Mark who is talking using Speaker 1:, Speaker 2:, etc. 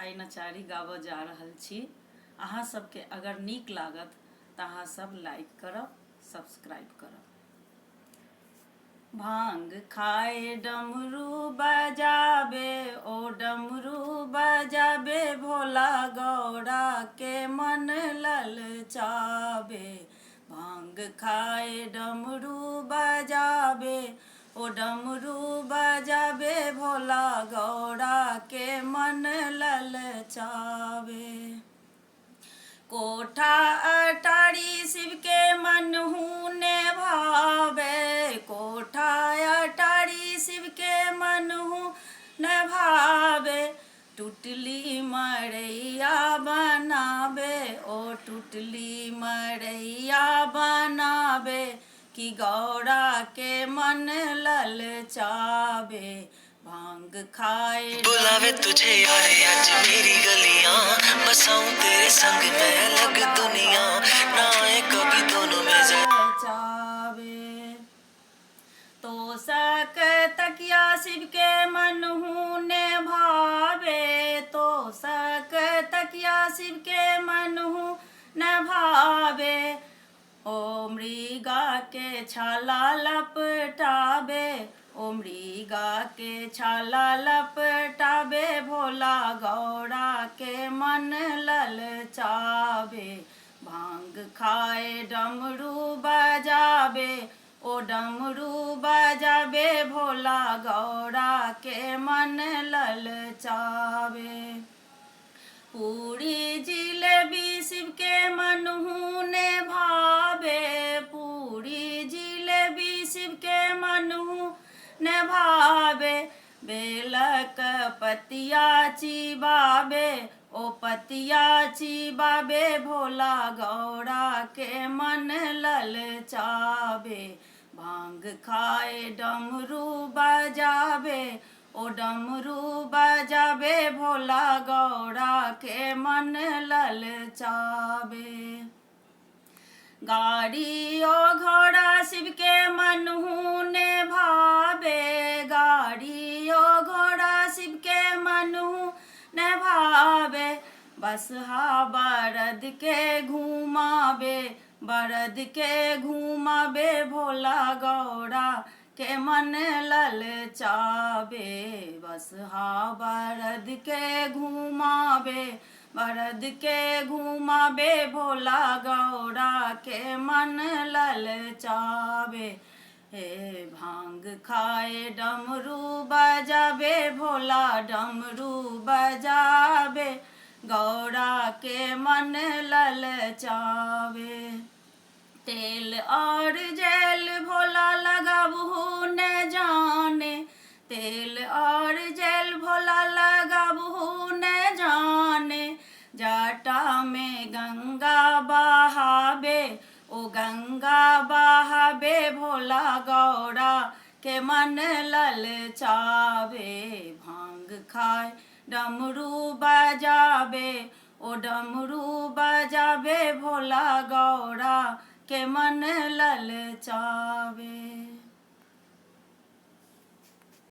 Speaker 1: आइ नचारी गाबऽ जा रहल छी। अहाँ सबके अगर नीक लागत तऽ अहाँ सब लाइक करब, सब्सक्राइब करब। भांग खाए डमरू बजाबे, ओ डमरू बजाबे, भोला गौरा के मन ललचाबे। भांग खाए डमरू बजाबे, ओ डमरू बजाबे, भोला गौरा के मन ललचाबे। कोठा अटारी शिव के मनहु ने भावे, कोठा अटारी शिव के मनहु न भावे। टुटली मड़ैया बनाबे, ओ टुटली मड़ैया बनाबे, कि गौरा के मन ललचाबे। भांग खाए
Speaker 2: बुलावे तुझे यारे आज मेरी गलियां, बसाऊं तेरे संग में अलग दुनिया, ना आए कभी दोनों में
Speaker 1: ललचाबे। तो सक तकिया शिव के मनहु ने भावे, तो सक तकिया शिव के मनहु न भावे। ओ मृगा के छाला लपटाबे, ओ मृगा के छाला लपटाबे, भोला गौरा के मन ललचाबे। भांग खाए डमरू बजाबे, ओ डमरू बजाबे, भोला गौरा के मन ललचाबे। पूरी जिलेबी शिव के मनहु ने भावे, पूरी जिलेबी शिव के मनहु ने भावे। बेलक पतिया चिबाबे, ओ पतिया चिबाबे, भोला गौरा के मन ललचाबे। भांग खाए डमरू बजाबे, ओ डमरू बजाबे, भोला गौरा के मन ललचाबे। गाड़ी ओ घोड़ा शिव के मनहु ने भावे, गाड़ी ओ घोड़ा शिव के मनहु ने भावे। बसहा बरद के घुमाबे, बरद के घुमाबे, भोला गौरा के मन ललचाबे। बसहा बरद के घुमाबे, बरद के घुमाबे, भोला गौरा के मन ललचाबे। हे भांग खाए डमरू बजाबे, भोला डमरू बजाबे, गौरा के मन ललचाबे। तेल और जेल भोला लगाबहु न जाने, तेल और जेल भोला लगाबहु न जाने। जटा में गंगा बहाबे, ओ गंगा बहाबे, भोला गौरा के मन ललचाबे। भांग खाए डमरू बजाबे, ओ डमरू बजाबे, भोला गौरा के मन ललचाबे।